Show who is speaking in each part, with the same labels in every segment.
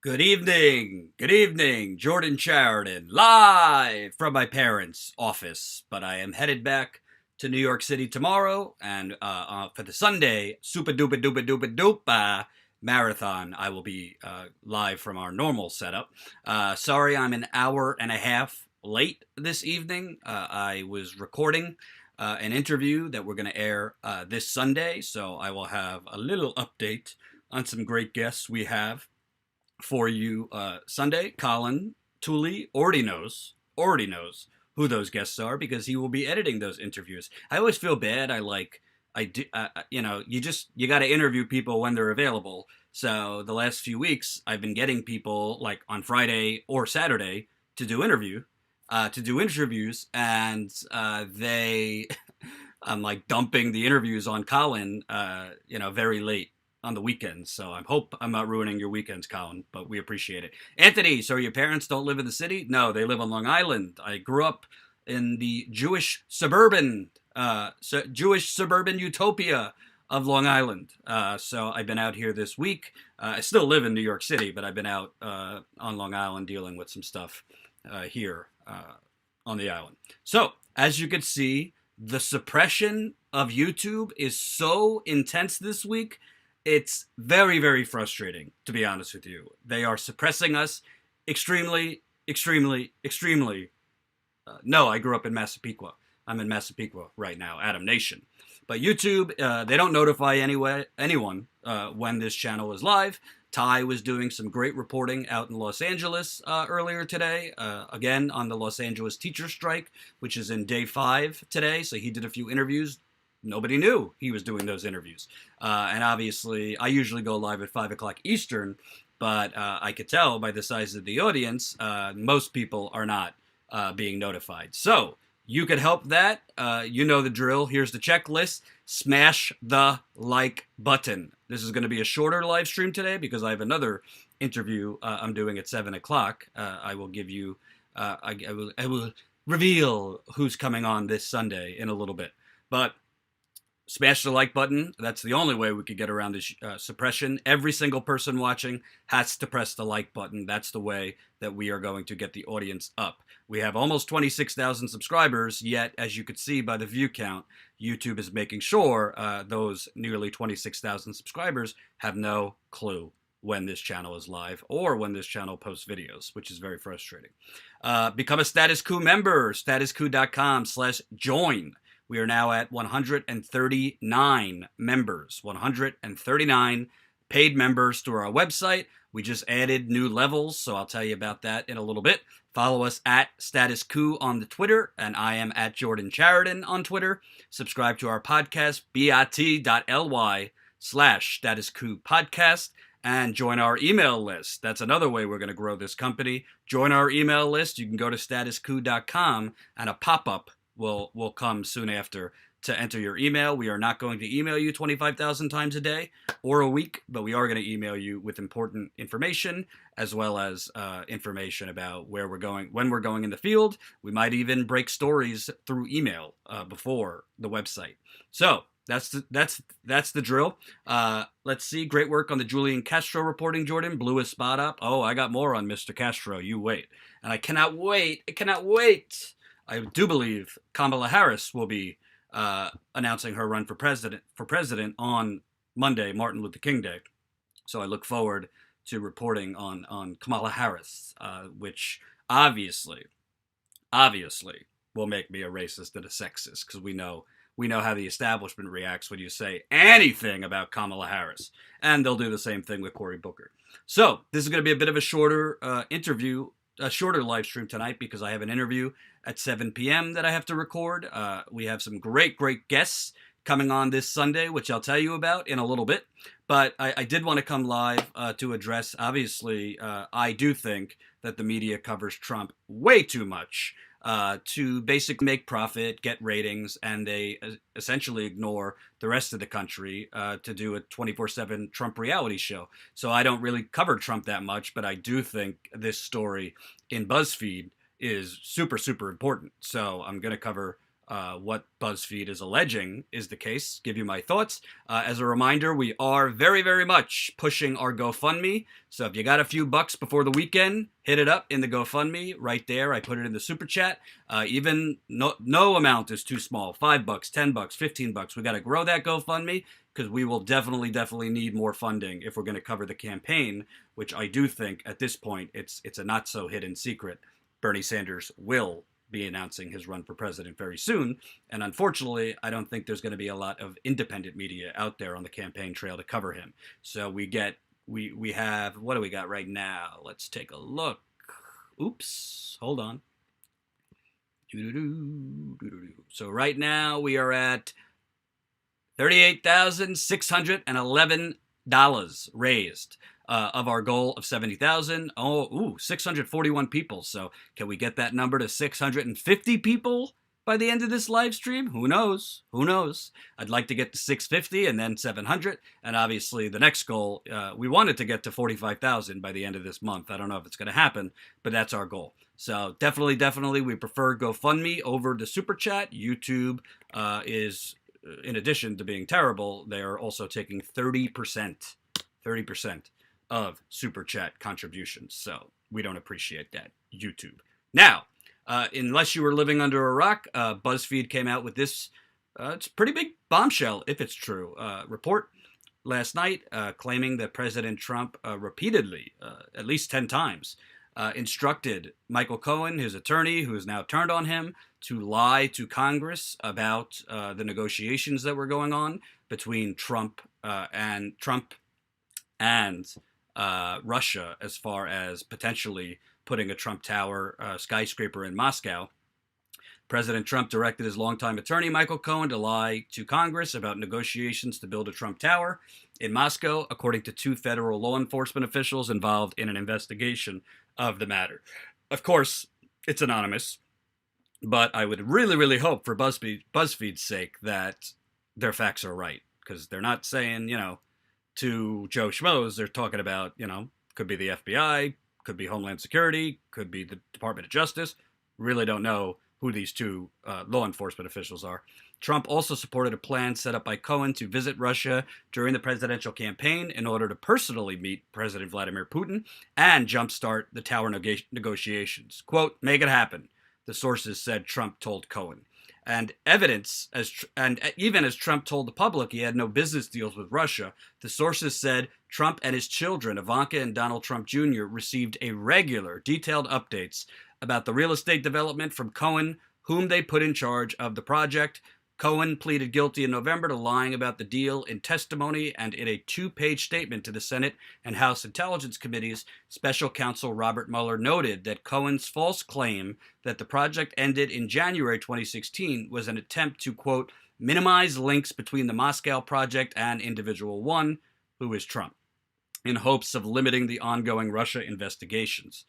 Speaker 1: Good evening, Jordan Sheridan, live from my parents' office. But I am headed back to New York City tomorrow, and for the Sunday super duper duper duper duper marathon, I will be live from our normal setup. Sorry, I'm an hour and a half late this evening. I was recording an interview that we're going to air this Sunday, so I will have a little update on some great guests we have for you Sunday. Colin Tooley already knows who those guests are because he will be editing those interviews. I always feel bad. I do, you got to interview people when they're available. So the last few weeks, I've been getting people like on Friday or Saturday to do interviews, and they, I'm like dumping the interviews on Colin, very late on the weekends. So I hope I'm not ruining your weekends, Colin, but we appreciate it. Anthony, so your parents don't live in the city? No, they live on Long Island. I grew up in the Jewish suburban utopia of Long Island. So I've been out here this week. I still live in New York City, but I've been out on Long Island dealing with some stuff here on the island. So as you can see, the suppression of YouTube is so intense this week. It's very, very frustrating, to be honest with you. They are suppressing us extremely, extremely, extremely. No, I grew up in Massapequa. I'm in Massapequa right now, Adam Nation. But YouTube, they don't notify anyone when this channel is live. Ty was doing some great reporting out in Los Angeles earlier today, again on the Los Angeles teacher strike, which is in day 5 today. So he did a few interviews. Nobody knew he was doing those interviews. And obviously, I usually go live at 5 o'clock Eastern, but I could tell by the size of the audience, most people are not being notified. So you could help that. You know the drill. Here's the checklist. Smash the like button. This is going to be a shorter live stream today because I have another interview I'm doing at 7 o'clock. I will give you, I will reveal who's coming on this Sunday in a little bit. But smash the like button. That's the only way we could get around this suppression. Every single person watching has to press the like button. That's the way that we are going to get the audience up. We have almost 26,000 subscribers, yet, as you could see by the view count, YouTube is making sure those nearly 26,000 subscribers have no clue when this channel is live or when this channel posts videos, which is very frustrating. Become a Status Coup member, statuscoup.com/join. We are now at 139 members, 139 paid members through our website. We just added new levels, so I'll tell you about that in a little bit. Follow us at Status Coup on the Twitter, and I am at Jordan Sheridan on Twitter. Subscribe to our podcast, bit.ly/Status Coup podcast, and join our email list. That's another way we're going to grow this company. Join our email list. You can go to statuscoup.com, and a pop-up will come soon after to enter your email. We are not going to email you 25,000 times a day or a week, but we are going to email you with important information as well as information about where we're going, when we're going in the field. We might even break stories through email before the website. So that's the drill. Let's see. Great work on the Julian Castro reporting, Jordan. Blew a spot up. Oh, I got more on Mr. Castro. You wait. And I cannot wait. I do believe Kamala Harris will be announcing her run for president on Monday, Martin Luther King Day. So I look forward to reporting on Kamala Harris, which obviously will make me a racist and a sexist, because we know how the establishment reacts when you say anything about Kamala Harris, and they'll do the same thing with Cory Booker. So this is going to be a bit of a shorter a shorter live stream tonight because I have an interview at 7 p.m. that I have to record. We have some great guests coming on this Sunday, which I'll tell you about in a little bit. But I did want to come live to address, obviously, I do think that the media covers Trump way too much to basically make profit, get ratings, and they essentially ignore the rest of the country to do a 24/7 Trump reality show. So I don't really cover Trump that much, but I do think this story in BuzzFeed is super, super important. So I'm going to cover what BuzzFeed is alleging is the case, give you my thoughts. As a reminder, we are very, very much pushing our GoFundMe. So if you got a few bucks before the weekend, hit it up in the GoFundMe right there. I put it in the super chat. Even no amount is too small. $5, $10, $15. We got to grow that GoFundMe because we will definitely need more funding if we're going to cover the campaign, which I do think at this point it's a not so hidden secret. Bernie Sanders will be announcing his run for president very soon. And unfortunately, I don't think there's going to be a lot of independent media out there on the campaign trail to cover him. So we have, what do we got right now? Let's take a look. Oops, hold on. So right now we are at $38,611 raised. Of our goal of 70,000. 641 people. So can we get that number to 650 people by the end of this live stream? Who knows? Who knows? I'd like to get to 650 and then 700. And obviously the next goal, we wanted to get to 45,000 by the end of this month. I don't know if it's going to happen, but that's our goal. So definitely, we prefer GoFundMe over the Super Chat. YouTube is, in addition to being terrible, they are also taking 30% of Super Chat contributions. So we don't appreciate that, YouTube. Now, unless you were living under a rock, BuzzFeed came out with this, it's a pretty big bombshell, if it's true, report last night claiming that President Trump repeatedly, at least 10 times, instructed Michael Cohen, his attorney, who has now turned on him, to lie to Congress about the negotiations that were going on between Trump and Russia as far as potentially putting a Trump Tower skyscraper in Moscow. President Trump directed his longtime attorney, Michael Cohen, to lie to Congress about negotiations to build a Trump Tower in Moscow, according to 2 federal law enforcement officials involved in an investigation of the matter. Of course, it's anonymous, but I would really hope for BuzzFeed's sake that their facts are right, because they're not saying, to Joe Schmoes, they're talking about, could be the FBI, could be Homeland Security, could be the Department of Justice. Really don't know who these 2 law enforcement officials are. Trump also supported a plan set up by Cohen to visit Russia during the presidential campaign in order to personally meet President Vladimir Putin and jumpstart the tower negotiations. Quote, make it happen, the sources said Trump told Cohen. And even as Trump told the public he had no business deals with Russia, the sources said Trump and his children, Ivanka and Donald Trump Jr., received regular, detailed updates about the real estate development from Cohen, whom they put in charge of the project. Cohen pleaded guilty in November to lying about the deal in testimony, and in a 2-page statement to the Senate and House Intelligence Committees, Special Counsel Robert Mueller noted that Cohen's false claim that the project ended in January 2016 was an attempt to, quote, minimize links between the Moscow project and individual one, who is Trump, in hopes of limiting the ongoing Russia investigations.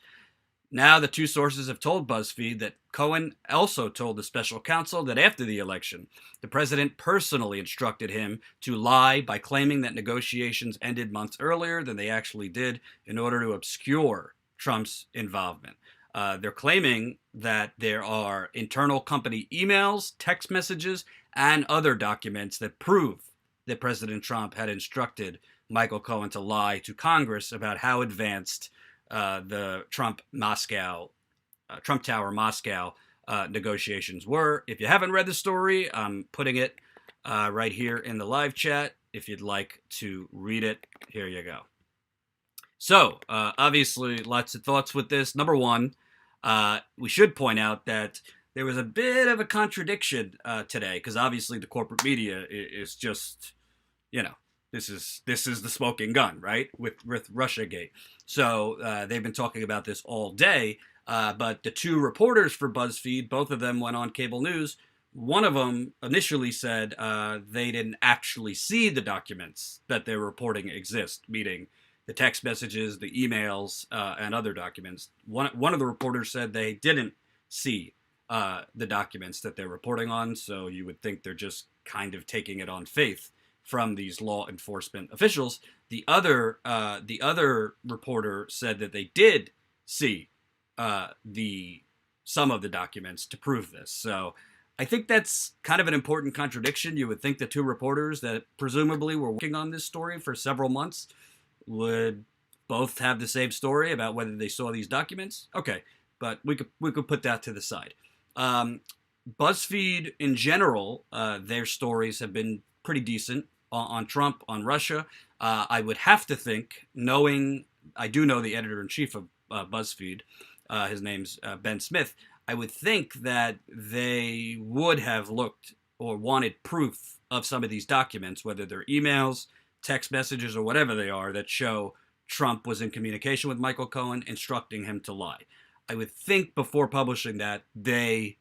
Speaker 1: Now, the 2 sources have told BuzzFeed that Cohen also told the special counsel that after the election, the president personally instructed him to lie by claiming that negotiations ended months earlier than they actually did in order to obscure Trump's involvement. They're claiming that there are internal company emails, text messages, and other documents that prove that President Trump had instructed Michael Cohen to lie to Congress about how advanced the Trump Tower Moscow negotiations were. If you haven't read the story, I'm putting it right here in the live chat. If you'd like to read it, here you go. So, obviously, lots of thoughts with this. Number one, we should point out that there was a bit of a contradiction today, because obviously the corporate media is just, this is the smoking gun, right? With Russiagate. So they've been talking about this all day. But the 2 reporters for BuzzFeed, both of them went on cable news. One of them initially said they didn't actually see the documents that they're reporting exist, meaning the text messages, the emails, and other documents. One of the reporters said they didn't see the documents that they're reporting on. So you would think they're just kind of taking it on faith from these law enforcement officials. The other reporter said that they did see some of the documents to prove this. So I think that's kind of an important contradiction. You would think the two reporters that presumably were working on this story for several months would both have the same story about whether they saw these documents. Okay, but we could put that to the side. Um, BuzzFeed in general, their stories have been pretty decent on Trump, on Russia. I would have to think, knowing I do know the editor in chief of BuzzFeed, his name's Ben Smith. I would think that they would have looked or wanted proof of some of these documents, whether they're emails, text messages, or whatever they are, that show Trump was in communication with Michael Cohen, instructing him to lie. I would think before publishing that, they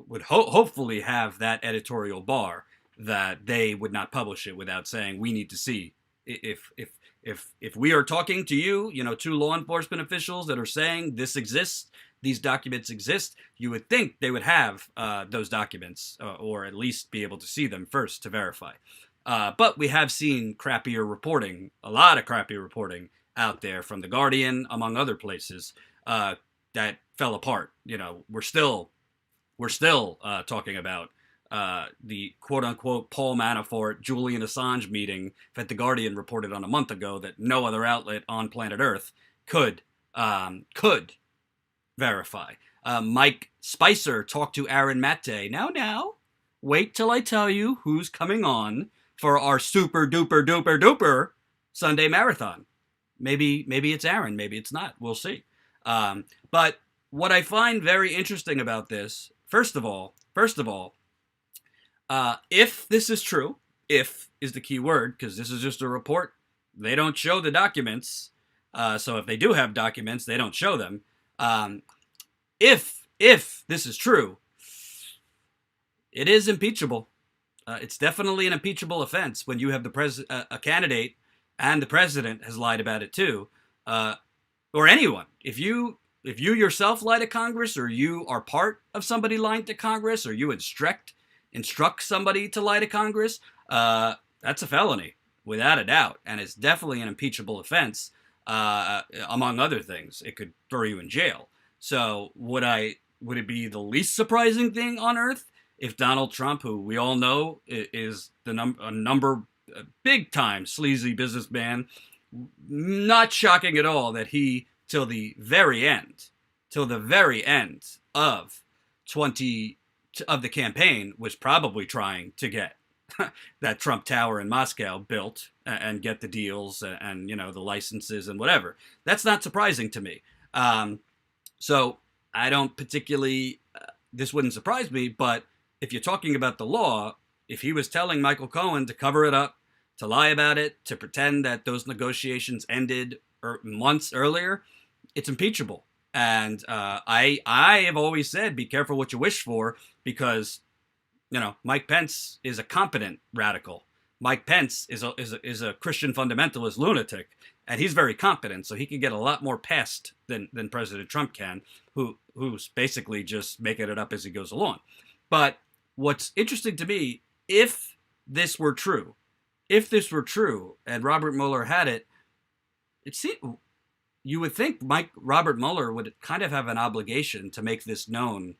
Speaker 1: would hopefully have that editorial bar that they would not publish it without saying, we need to see if we are talking to you, two law enforcement officials that are saying this exists, these documents exist, you would think they would have those documents, or at least be able to see them first to verify. But we have seen crappier reporting, a lot of crappier reporting out there from The Guardian, among other places, that fell apart. We're still talking about the quote-unquote Paul Manafort, Julian Assange meeting that The Guardian reported on a month ago that no other outlet on planet Earth could verify. Mike Spicer talked to Aaron Maté. Now, wait till I tell you who's coming on for our super duper duper duper Sunday marathon. Maybe it's Aaron, maybe it's not. We'll see. But what I find very interesting about this, first of all, if this is true, if is the key word, because this is just a report. They don't show the documents. So if they do have documents, they don't show them. If this is true, it is impeachable. It's definitely an impeachable offense when you have a candidate and the president has lied about it too, or anyone. If you yourself lie to Congress, or you are part of somebody lying to Congress, or you instruct somebody to lie to Congress, that's a felony, without a doubt. And it's definitely an impeachable offense, among other things. It could throw you in jail. So would it be the least surprising thing on earth if Donald Trump, who we all know is a big time sleazy businessman, not shocking at all that he, till the very end of the campaign, was probably trying to get that Trump Tower in Moscow built and get the deals and the licenses and whatever. That's not surprising to me. So I don't particularly, this wouldn't surprise me, but if you're talking about the law, if he was telling Michael Cohen to cover it up, to lie about it, to pretend that those negotiations ended months earlier, it's impeachable. And I have always said, be careful what you wish for, because Mike Pence is a competent radical. Mike Pence is a Christian fundamentalist lunatic, and he's very competent, so he can get a lot more passed than President Trump can, who's basically just making it up as he goes along. But what's interesting to me, if this were true, and Robert Mueller had it, you would think Robert Mueller would kind of have an obligation to make this known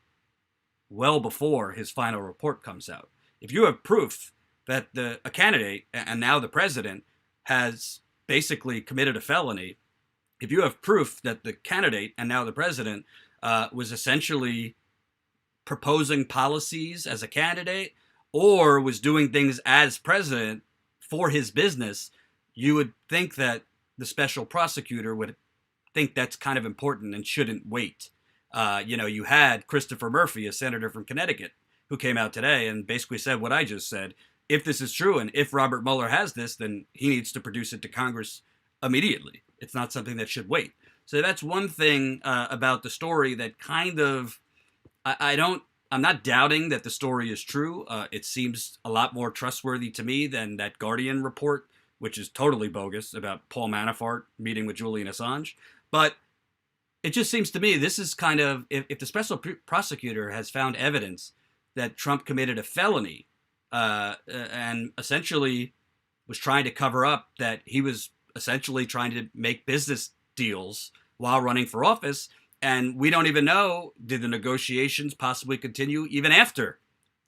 Speaker 1: well before his final report comes out. If you have proof that a candidate and now the president has basically committed a felony, if you have proof that the candidate and now the president was essentially proposing policies as a candidate or was doing things as president for his business, you would think that the special prosecutor would think that's kind of important and shouldn't wait. You had Christopher Murphy, a senator from Connecticut, who came out today and basically said what I just said. If this is true, and if Robert Mueller has this, then he needs to produce it to Congress immediately. It's not something that should wait. So that's one thing about the story that kind of, I'm not doubting that the story is true. It seems a lot more trustworthy to me than that Guardian report, which is totally bogus, about Paul Manafort meeting with Julian Assange. But it just seems to me this is kind of, if the special prosecutor has found evidence that Trump committed a felony and essentially was trying to cover up that he was essentially trying to make business deals while running for office, And we don't even know, did the negotiations possibly continue even after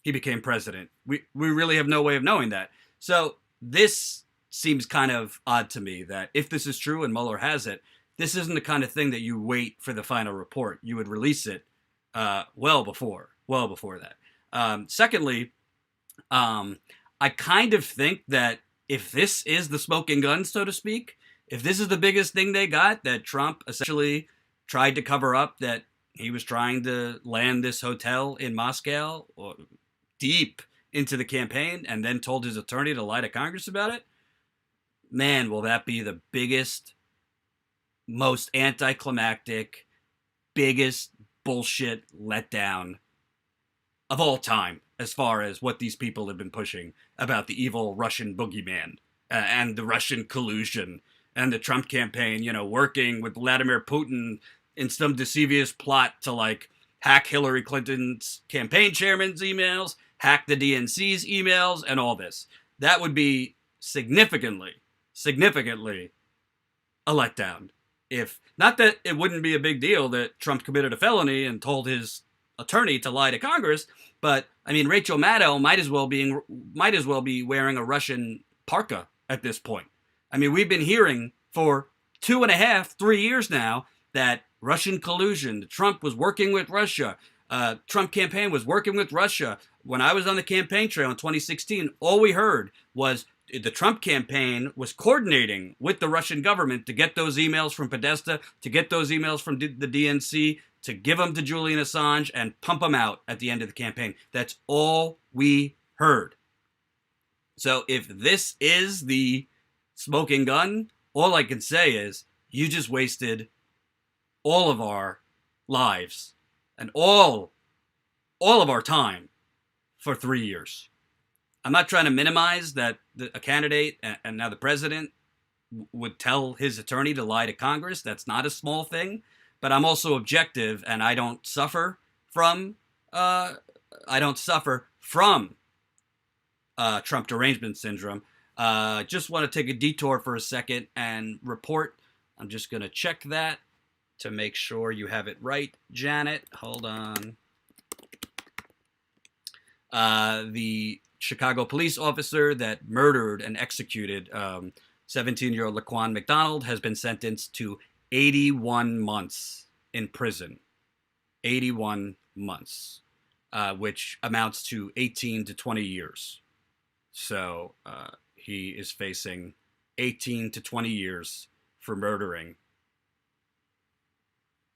Speaker 1: he became president? We really have no way of knowing that. So this seems kind of odd to me that if this is true and Mueller has it, this isn't the kind of thing that you wait for the final report. You would release it well before that. Secondly, I kind of think that if this is the smoking gun, so to speak, if this is the biggest thing they got, that Trump essentially tried to cover up, that he was trying to land this hotel in Moscow or deep into the campaign and then told his attorney to lie to Congress about it, man, will that be the biggest, most anticlimactic, biggest bullshit letdown of all time, as far as what these people have been pushing about the evil Russian boogeyman and the Russian collusion and the Trump campaign, working with Vladimir Putin in some deceivious plot to like hack Hillary Clinton's campaign chairman's emails, hack the DNC's emails, and all this. That would be significantly a letdown. If not, that it wouldn't be a big deal that Trump committed a felony and told his attorney to lie to Congress, but I mean, Rachel Maddow might as well be wearing a Russian parka at this point. I mean, we've been hearing for 2.5, 3 years now that Russian collusion, Trump was working with Russia, Trump campaign was working with Russia. When I was on the campaign trail in 2016, all we heard was the Trump campaign was coordinating with the Russian government to get those emails from Podesta, to get those emails from the DNC, to give them to Julian Assange and pump them out at the end of the campaign. That's all we heard. So if this is the smoking gun, all I can say is you just wasted all of our lives and all of our time for 3 years. I'm not trying to minimize that a candidate and now the president would tell his attorney to lie to Congress. That's not a small thing. But I'm also objective, and I don't suffer from Trump derangement syndrome. Just want to take a detour for a second and report. I'm just going to check that to make sure you have it right, Janet. Hold on. The Chicago police officer that murdered and executed 17-year-old Laquan McDonald has been sentenced to 81 months in prison. 81 months, which amounts to 18 to 20 years. So he is facing 18 to 20 years for murdering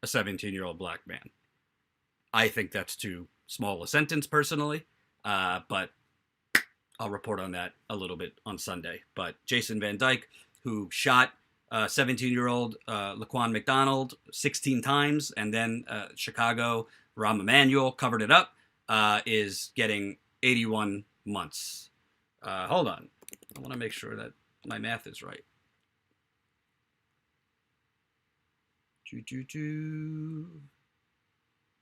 Speaker 1: a 17-year-old black man. I think that's too small a sentence, personally, but I'll report on that a little bit on Sunday. But Jason Van Dyke, who shot 17-year-old Laquan McDonald 16 times, and then Chicago Rahm Emanuel covered it up, is getting 81 months. Hold on. I want to make sure that my math is right.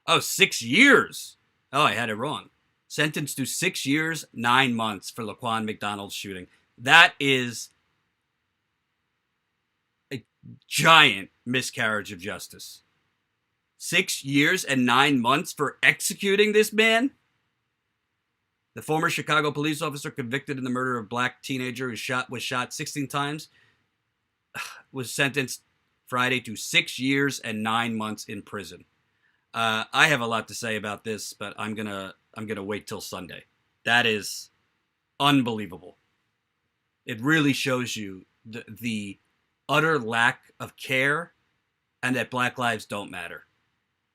Speaker 1: Oh, 6 years. Oh, I had it wrong. Sentenced to 6 years, 9 months for Laquan McDonald's shooting. That is a giant miscarriage of justice. 6 years and 9 months for executing this man? The former Chicago police officer convicted in the murder of a black teenager who was shot 16 times was sentenced Friday to 6 years and 9 months in prison. I have a lot to say about this, but I'm gonna wait till Sunday. That is unbelievable. It really shows you the utter lack of care, and that black lives don't matter.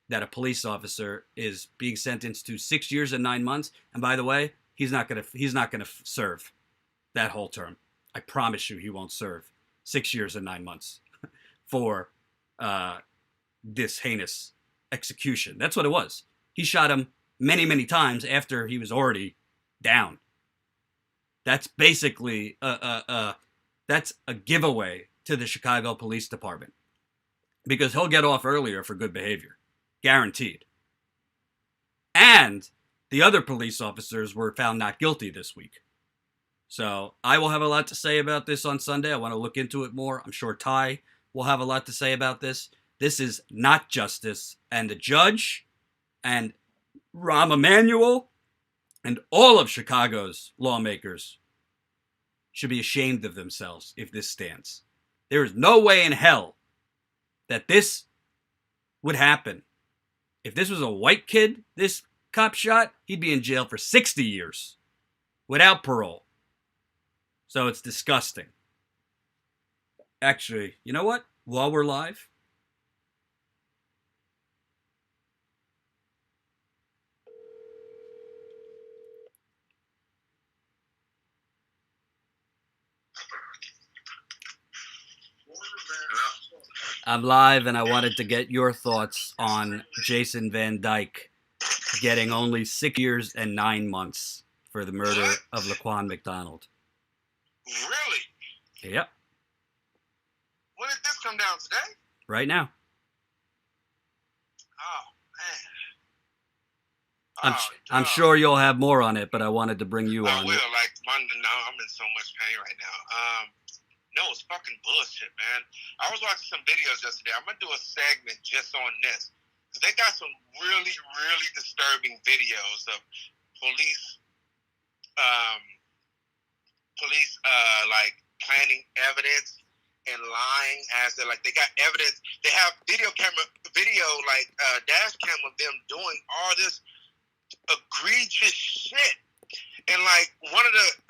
Speaker 1: That a police officer is being sentenced to 6 years and 9 months, and by the way, he's not gonna serve that whole term. I promise you, he won't serve 6 years and 9 months for this heinous execution. That's what it was. He shot him many, many times after he was already down. That's basically that's a giveaway to the Chicago Police Department, because he'll get off earlier for good behavior, guaranteed. And the other police officers were found not guilty this week. So I will have a lot to say about this on Sunday. I want to look into it more. I'm sure Ty will have a lot to say about this. This is not justice. And the judge and Rahm Emanuel and all of Chicago's lawmakers should be ashamed of themselves if this stands. There is no way in hell that this would happen. If this was a white kid, this cop shot, he'd be in jail for 60 years without parole. So it's disgusting. Actually, you know what? While we're live, I'm live and I wanted to get your thoughts on Jason Van Dyke getting only 6 years and 9 months for the murder of Laquan McDonald.
Speaker 2: Really?
Speaker 1: Yep.
Speaker 2: When did this come down today?
Speaker 1: Right now.
Speaker 2: Oh, man.
Speaker 1: I'm sure you'll have more on it, but I wanted to bring you on.
Speaker 2: I will. Like, I'm in so much pain right now. No, it's fucking bullshit, man. I was watching some videos yesterday. I'm going to do a segment just on this. Because they got some really, really disturbing videos of police, like, planting evidence and lying as they're, like, they got evidence. They have dash cam of them doing all this egregious shit. And like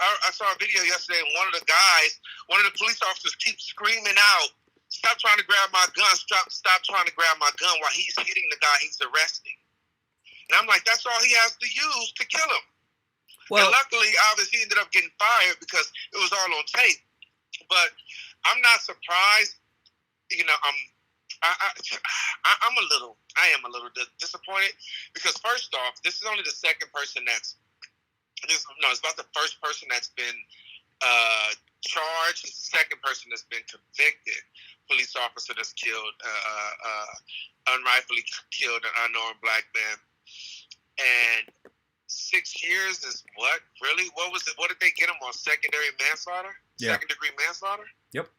Speaker 2: I saw a video yesterday, and one of the police officers keeps screaming out, "Stop trying to grab my gun! Stop trying to grab my gun!" while he's hitting the guy he's arresting. And I'm like, that's all he has to use to kill him. Well, and luckily, obviously, he ended up getting fired because it was all on tape. But I'm not surprised. You know, I am a little disappointed because first off, this is only the second person it's about the first person that's been charged. It's the second person that's been convicted. Police officer that's killed, unrightfully killed an unarmed black man. And 6 years is what? Really? What was it? What did they get him on? Secondary manslaughter?
Speaker 1: Yeah.
Speaker 2: Second degree manslaughter?
Speaker 1: Yep.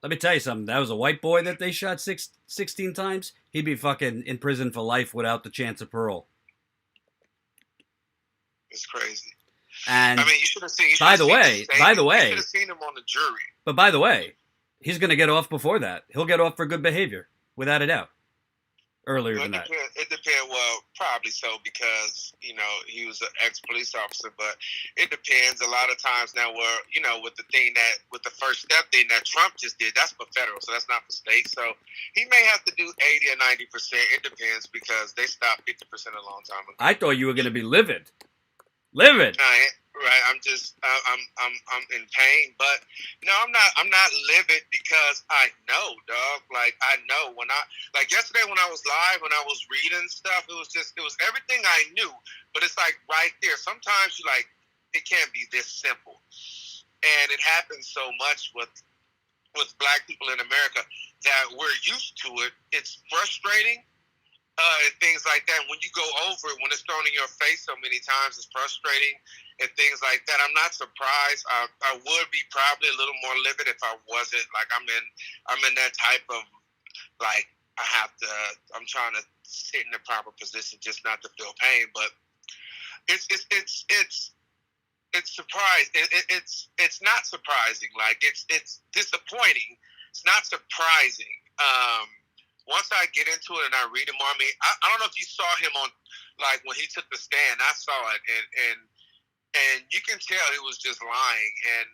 Speaker 1: Let me tell you something. That was a white boy that they shot 16 times. He'd be fucking in prison for life without the chance of parole.
Speaker 2: It's crazy.
Speaker 1: And
Speaker 2: I mean, you should have seen.
Speaker 1: By the way,
Speaker 2: you should have seen him on the jury.
Speaker 1: But by the way, he's going to get off before that. He'll get off for good behavior, without a doubt. Earlier than that.
Speaker 2: It depends. Well, probably so because he was an ex-police officer. But it depends. A lot of times now, with the First Step thing that Trump just did, that's for federal, so that's not for state. So he may have to do 80 or 90%. It depends because they stopped 50% a long time ago.
Speaker 1: I thought you were going to be livid. Livid.
Speaker 2: Right. I'm just I'm in pain, but I'm not livid because I know, dog. Like I know yesterday when I was live, when I was reading stuff, it was everything I knew, but it's like right there. Sometimes you like it can't be this simple, and it happens so much with black people in America that we're used to it. It's frustrating. And things like that. When you go over it, when it's thrown in your face so many times, it's frustrating and things like that. I'm not surprised. I would be probably a little more livid if I wasn't. Like I'm in that type of like I'm trying to sit in the proper position just not to feel pain. But it's surprising. It's not surprising. Like it's disappointing. It's not surprising. Once I get into it and I read him on me, I don't know if you saw him on, like, when he took the stand. I saw it, and you can tell he was just lying. And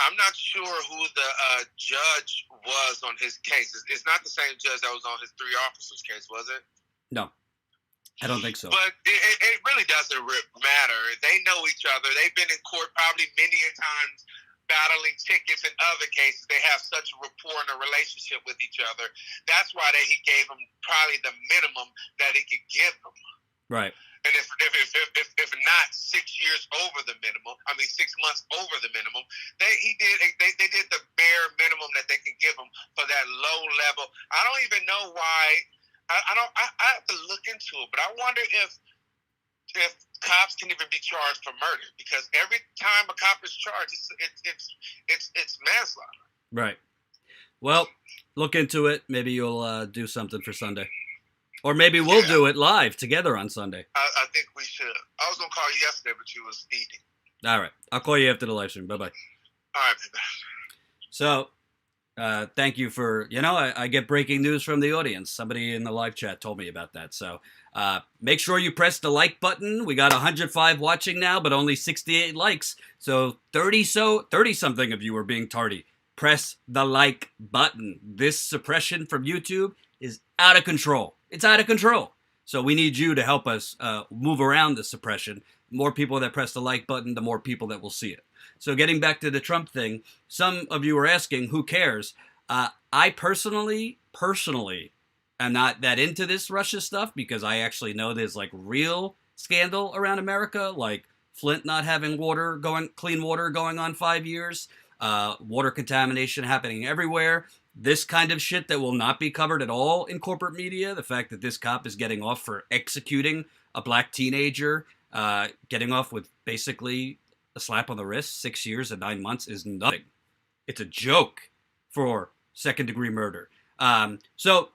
Speaker 2: I'm not sure who the judge was on his case. It's not the same judge that was on his 3 officers' case, was it?
Speaker 1: No, I don't think so.
Speaker 2: But it really doesn't matter. They know each other. They've been in court probably many a times, battling tickets and other cases. They have such a rapport and a relationship with each other. That's why he gave him probably the minimum that he could give him.
Speaker 1: Right.
Speaker 2: And if not 6 years over the minimum, 6 months over the minimum, they did the bare minimum that they can give him for that low level. I don't even know why. I have to look into it, but I wonder if cops can even be charged for murder, because every time a cop is charged, it's manslaughter.
Speaker 1: Right. Well, look into it. Maybe you'll do something for Sunday. Or maybe we'll
Speaker 2: Yeah,
Speaker 1: do it live together on Sunday.
Speaker 2: I think we should. I was gonna call you yesterday, but you was eating.
Speaker 1: All right. I'll call you after the live stream. Bye-bye.
Speaker 2: All right, baby.
Speaker 1: So, thank you for, I get breaking news from the audience. Somebody in the live chat told me about that. So, make sure you press the like button. We got 105 watching now, but only 68 likes. So 30 something of you are being tardy. Press the like button. This suppression from YouTube is out of control. It's out of control. So we need you to help us move around the suppression. The more people that press the like button, the more people that will see it. So getting back to the Trump thing, some of you are asking, who cares? I personally am not that into this Russia stuff because I actually know there's like real scandal around America, like Flint not having clean water going on 5 years, water contamination happening everywhere. This kind of shit that will not be covered at all in corporate media. The fact that this cop is getting off for executing a black teenager, getting off with basically a slap on the wrist, 6 years and 9 months is nothing. It's a joke for second-degree murder. So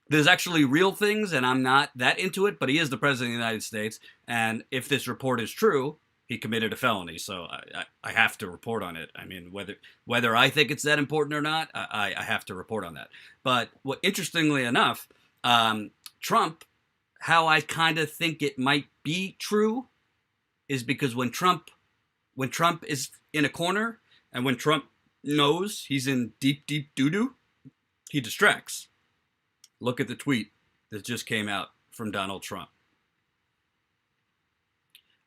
Speaker 1: there's actually real things, and I'm not that into it, but he is the president of the United States, and if this report is true, he committed a felony, so I have to report on it. I mean, whether I think it's that important or not, I have to report on that. But interestingly enough, Trump, how I kind of think it might be true is because when Trump is in a corner and when Trump knows he's in deep doo-doo, he distracts. Look at the tweet that just came out from Donald Trump.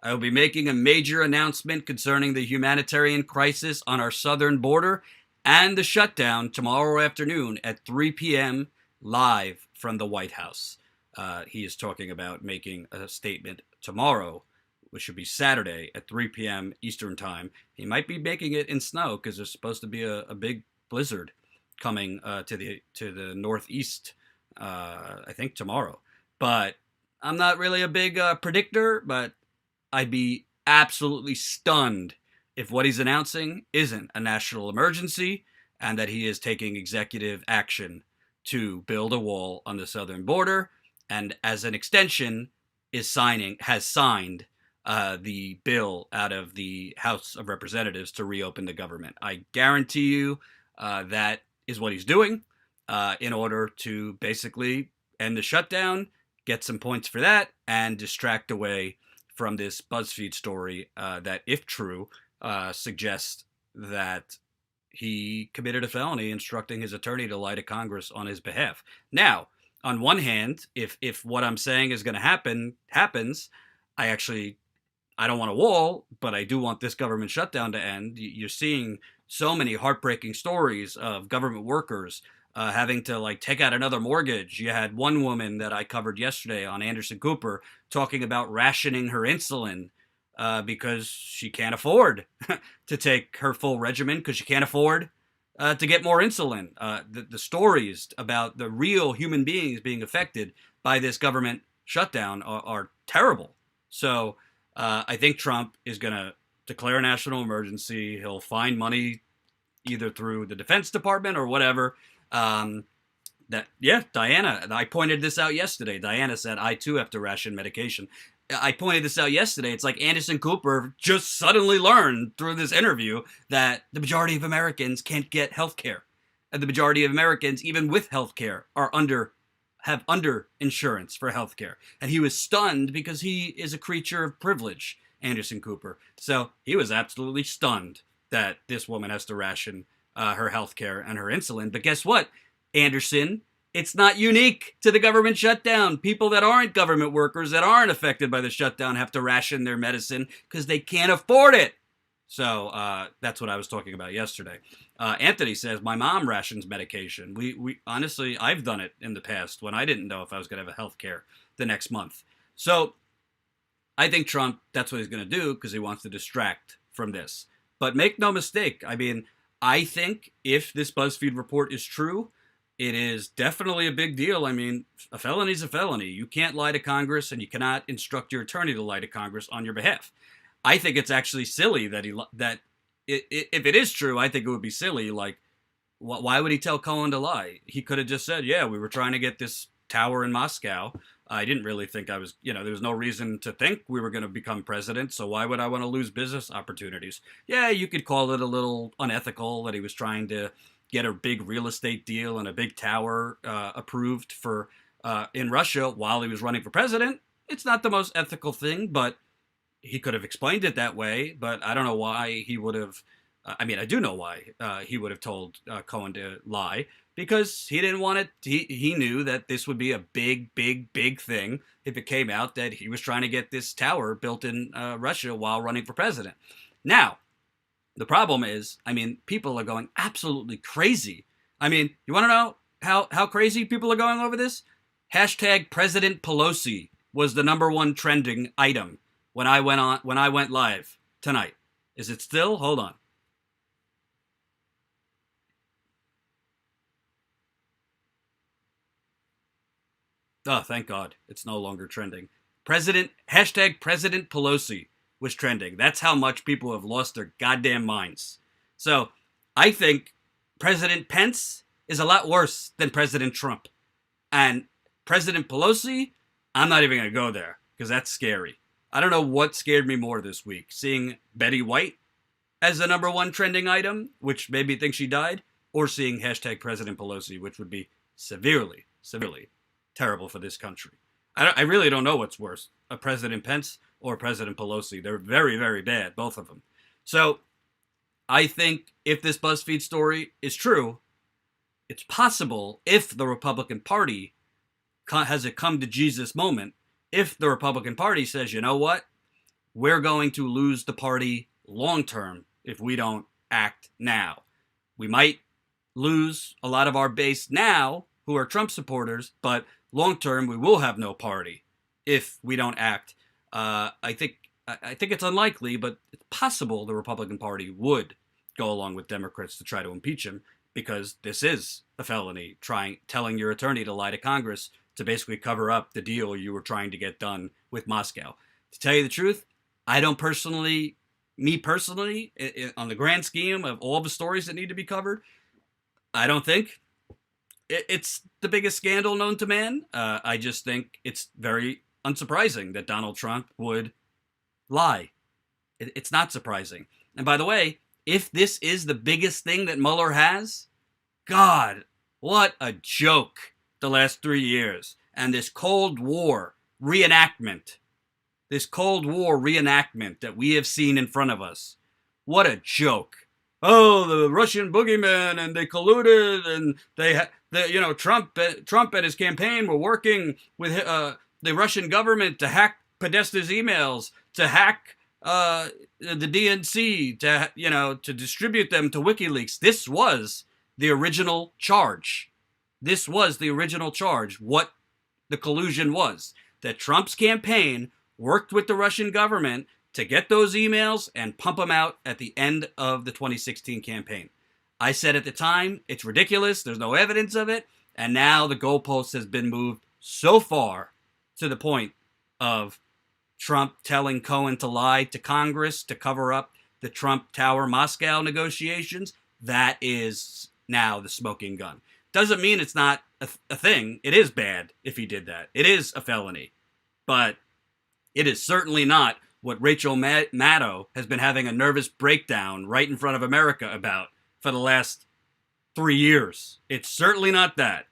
Speaker 1: I will be making a major announcement concerning the humanitarian crisis on our southern border and the shutdown tomorrow afternoon at 3 p.m. live from the White House. He is talking about making a statement tomorrow, which should be Saturday at 3 p.m. Eastern Time. He might be making it in snow because there's supposed to be a big blizzard coming to the Northeast, I think tomorrow. But I'm not really a big predictor, but I'd be absolutely stunned if what he's announcing isn't a national emergency and that he is taking executive action to build a wall on the southern border, and as an extension has signed the bill out of the House of Representatives to reopen the government. I guarantee you that is what he's doing in order to basically end the shutdown, get some points for that, and distract away from this BuzzFeed story that, if true, suggests that he committed a felony instructing his attorney to lie to Congress on his behalf. Now, on one hand, if what I'm saying is going to happens, I don't want a wall, but I do want this government shutdown to end. You're seeing so many heartbreaking stories of government workers having to take out another mortgage. You had one woman that I covered yesterday on Anderson Cooper talking about rationing her insulin because she can't afford to take her full regimen because she can't afford to get more insulin. The stories about the real human beings being affected by this government shutdown are terrible. So I think Trump is going to declare a national emergency. He'll find money either through the Defense Department or whatever. Diana, I pointed this out yesterday. Diana said, I too have to ration medication. I pointed this out yesterday. It's like Anderson Cooper just suddenly learned through this interview that the majority of Americans can't get health care. And the majority of Americans, even with health care, have under insurance for health care. And he was stunned because he is a creature of privilege, Anderson Cooper. So he was absolutely stunned that this woman has to ration her health care and her insulin. But guess what, Anderson? It's not unique to the government shutdown. People that aren't government workers, that aren't affected by the shutdown, have to ration their medicine because they can't afford it. So that's what I was talking about yesterday. Anthony says, my mom rations medication. We honestly, I've done it in the past when I didn't know if I was going to have health care the next month. So I think Trump, that's what he's going to do because he wants to distract from this. But make no mistake, I mean, I think if this BuzzFeed report is true, it is definitely a big deal. I mean, a felony is a felony. You can't lie to Congress, and you cannot instruct your attorney to lie to Congress on your behalf. I think it's actually silly that if it is true, I think it would be silly. Like, Why would he tell Cohen to lie? He could have just said, yeah, we were trying to get this tower in Moscow. I didn't really think I was, there was no reason to think we were going to become president, so why would I want to lose business opportunities? Yeah, you could call it a little unethical that he was trying to get a big real estate deal and a big tower approved for in Russia while he was running for president. It's not the most ethical thing, but he could have explained it that way. But I don't know why he would have. I mean, I do know why he would have told Cohen to lie, because he didn't want it. He knew that this would be a big, big, big thing if it came out that he was trying to get this tower built in Russia while running for president. Now, the problem is, I mean, people are going absolutely crazy. I mean, you want to know how crazy people are going over this? Hashtag President Pelosi was the #1 trending item when I went live tonight. Is it still? Hold on. Oh, thank God. It's no longer trending. Hashtag President Pelosi was trending. That's how much people have lost their goddamn minds. So I think President Pence is a lot worse than President Trump. And President Pelosi, I'm not even going to go there because that's scary. I don't know what scared me more this week. Seeing Betty White as the #1 trending item, which made me think she died, or seeing hashtag President Pelosi, which would be severely, severely terrible for this country. I really don't know what's worse, a President Pence or President Pelosi. They're very, very bad, both of them. So I think if this BuzzFeed story is true, it's possible if the Republican Party has a come to Jesus moment, if the Republican Party says, you know what, we're going to lose the party long term if we don't act now. We might lose a lot of our base now who are Trump supporters, but long term we will have no party if we don't act. I think it's unlikely, but it's possible the Republican Party would go along with Democrats to try to impeach him, because this is a felony, telling your attorney to lie to Congress to basically cover up the deal you were trying to get done with Moscow. To tell you the truth, I don't personally, on the grand scheme of all the stories that need to be covered, I don't think it's the biggest scandal known to man. I just think it's very unsurprising that Donald Trump would lie. It's not surprising. And by the way, if this is the biggest thing that Mueller has, God, what a joke the last 3 years. And this Cold War reenactment that we have seen in front of us. What a joke. Oh, the Russian boogeyman, and they colluded, and Trump and his campaign were working with the Russian government to hack Podesta's emails, to hack the DNC, to distribute them to WikiLeaks. This was the original charge. What the collusion was. That Trump's campaign worked with the Russian government to get those emails and pump them out at the end of the 2016 campaign. I said at the time, it's ridiculous, there's no evidence of it, and now the goalpost has been moved so far to the point of Trump telling Cohen to lie to Congress to cover up the Trump Tower Moscow negotiations. That is now the smoking gun. Doesn't mean it's not a thing. It is bad if he did that. It is a felony. But it is certainly not what Rachel Maddow has been having a nervous breakdown right in front of America about for the last 3 years. It's certainly not that.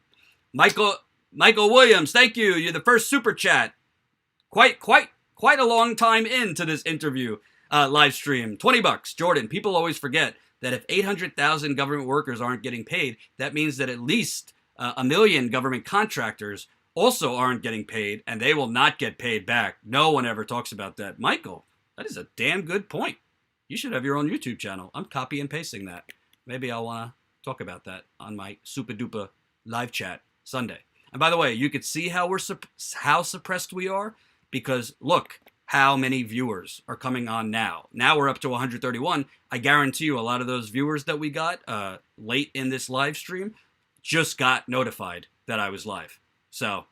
Speaker 1: Michael Williams, thank you. You're the first super chat. Quite a long time into this interview live stream. $20. Jordan, people always forget that if 800,000 government workers aren't getting paid, that means that at least 1 million government contractors also aren't getting paid, and they will not get paid back. No one ever talks about that. Michael, that is a damn good point. You should have your own YouTube channel. I'm copy and pasting that. Maybe I'll want to talk about that on my super duper live chat Sunday. And by the way, you could see how how suppressed we are, because look how many viewers are coming on now. Now we're up to 131. I guarantee you a lot of those viewers that we got late in this live stream just got notified that I was live. So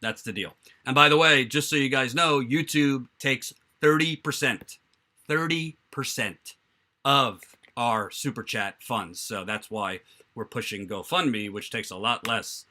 Speaker 1: that's the deal. And by the way, just so you guys know, YouTube takes 30% of our super chat funds. So that's why we're pushing GoFundMe, which takes a lot less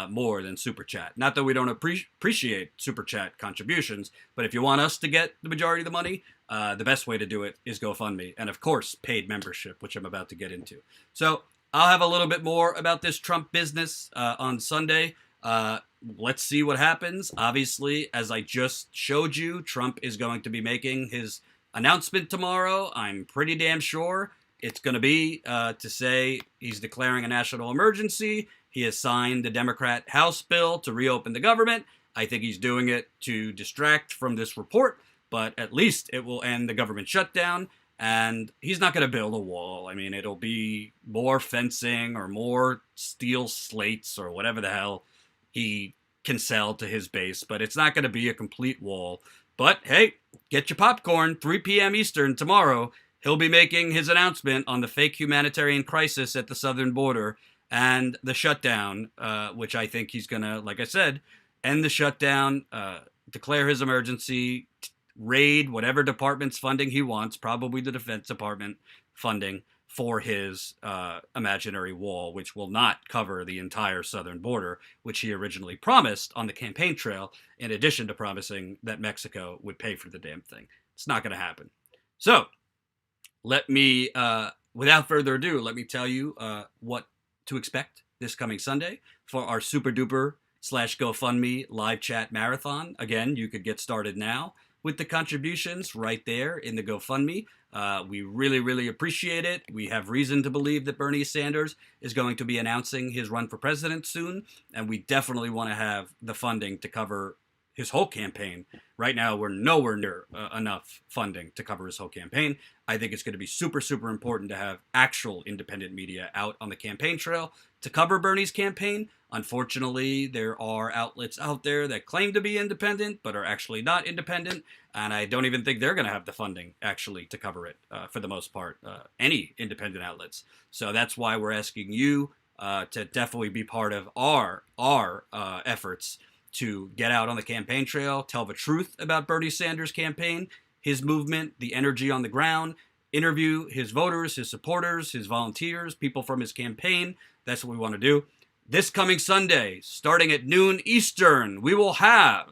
Speaker 1: more than super chat. Not that we don't appreciate super chat contributions, but if you want us to get the majority of the money, the best way to do it is GoFundMe, and of course paid membership, which I'm about to get into. So I'll have a little bit more about this Trump business on Sunday. Let's see what happens. Obviously, as I just showed you, Trump is going to be making his announcement tomorrow. I'm pretty damn sure it's going to be to say he's declaring a national emergency. He has signed the Democrat House bill to reopen the government. I think he's doing it to distract from this report, but at least it will end the government shutdown. And he's not going to build a wall. I mean, it'll be more fencing or more steel slates or whatever the hell he can sell to his base. But it's not going to be a complete wall. But hey, get your popcorn. 3 p.m. Eastern tomorrow. He'll be making his announcement on the fake humanitarian crisis at the southern border and the shutdown, which I think he's going to, like I said, end the shutdown, declare his emergency, raid whatever department's funding he wants, probably the Defense Department funding, for his imaginary wall, which will not cover the entire southern border, which he originally promised on the campaign trail, in addition to promising that Mexico would pay for the damn thing. It's not going to happen. So let me, without further ado, let me tell you what to expect this coming Sunday for our super duper / GoFundMe live chat marathon. Again, you could get started now with the contributions right there in the GoFundMe. We really, really appreciate it. We have reason to believe that Bernie Sanders is going to be announcing his run for president soon, and we definitely want to have the funding to cover his whole campaign. Right now, we're nowhere near enough funding to cover his whole campaign. I think it's going to be super, super important to have actual independent media out on the campaign trail to cover Bernie's campaign. Unfortunately, there are outlets out there that claim to be independent, but are actually not independent. And I don't even think they're going to have the funding actually to cover it for the most part, any independent outlets. So that's why we're asking you to definitely be part of our efforts to get out on the campaign trail, tell the truth about Bernie Sanders' campaign, his movement, the energy on the ground, interview his voters, his supporters, his volunteers, people from his campaign. That's what we want to do. This coming Sunday, starting at noon Eastern, we will have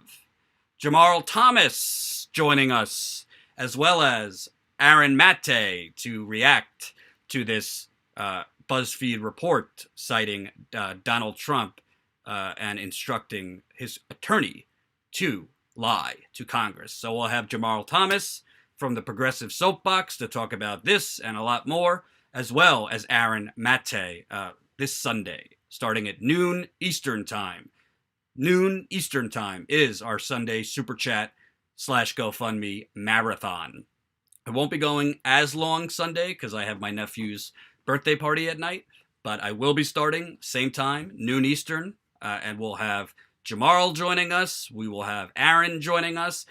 Speaker 1: Jamarl Thomas joining us, as well as Aaron Maté to react to this BuzzFeed report citing Donald Trump and instructing his attorney to lie to Congress. So we'll have Jamarl Thomas from the Progressive Soapbox to talk about this and a lot more, as well as Aaron Maté this Sunday, starting at noon Eastern Time. Noon Eastern Time is our Sunday Super Chat / GoFundMe marathon. I won't be going as long Sunday because I have my nephew's birthday party at night, but I will be starting same time, noon Eastern, and we'll have Jamarl joining us. We will have Aaron joining us.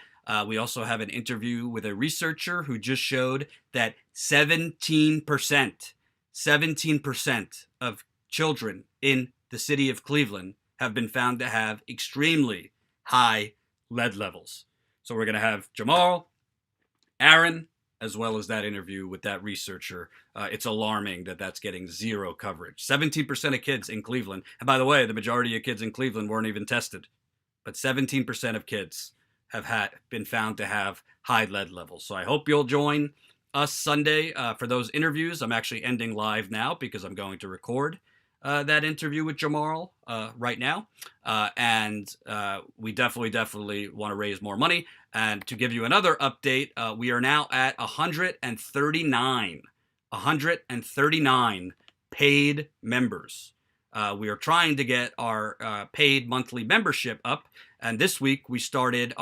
Speaker 1: We also have an interview with a researcher who just showed that 17% of children in the city of Cleveland have been found to have extremely high lead levels. So we're going to have Jamarl, Aaron, as well as that interview with that researcher. It's alarming that that's getting zero coverage. 17% of kids in Cleveland, and by the way, the majority of kids in Cleveland weren't even tested, but 17% of kids have been found to have high lead levels. So I hope you'll join us Sunday for those interviews. I'm actually ending live now because I'm going to record that interview with Jamarl right now. And we definitely want to raise more money. And to give you another update, we are now at 139 paid members. We are trying to get our paid monthly membership up. And this week we started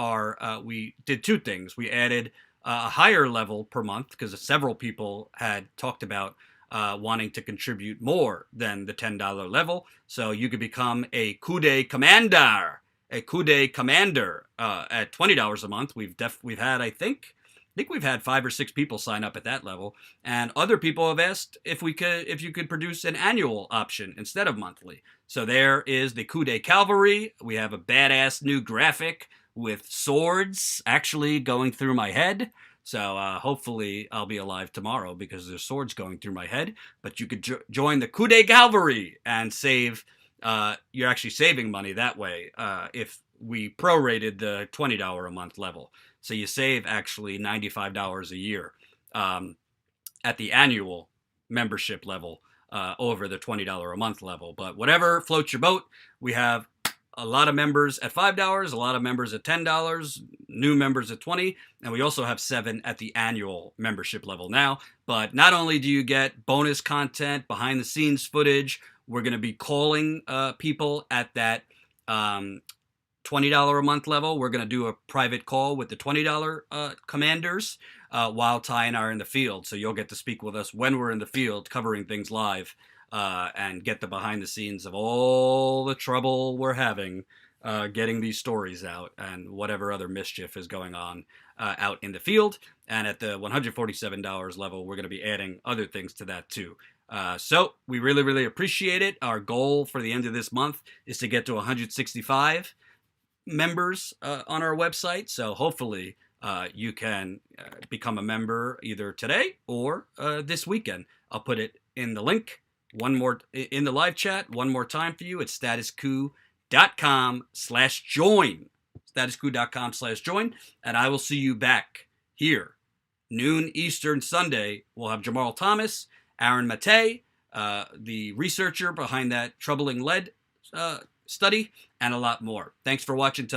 Speaker 1: we did two things. We added a higher level per month because several people had talked about wanting to contribute more than the $10 level. So you could become a Coude Commander, at $20 a month. We've had, I think we've had 5 or 6 people sign up at that level, and other people have asked if you could produce an annual option instead of monthly. So there is the Coude Cavalry. We have a badass new graphic with swords actually going through my head. So hopefully I'll be alive tomorrow because there's swords going through my head. But you could join the Coup de Cavalry and save. You're actually saving money that way if we prorated the $20 a month level. So you save actually $95 a year at the annual membership level over the $20 a month level. But whatever floats your boat, we have a lot of members at $5, a lot of members at $10, new members at $20, and we also have 7 at the annual membership level now. But not only do you get bonus content, behind the scenes footage, we're going to be calling people at that $20 a month level. We're going to do a private call with the $20 commanders while Ty and I are in the field. So you'll get to speak with us when we're in the field covering things live. And get the behind the scenes of all the trouble we're having getting these stories out and whatever other mischief is going on out in the field. And at the $147 level, we're going to be adding other things to that too. So we really, really appreciate it. Our goal for the end of this month is to get to 165 members on our website. So hopefully you can become a member either today or this weekend. I'll put it in the link. One more in the live chat, one more time for you. It's statuscoup.com/join. Statuscoup.com/join. And I will see you back here, noon Eastern Sunday. We'll have Jamal Thomas, Aaron Matei, the researcher behind that troubling lead study, and a lot more. Thanks for watching tonight.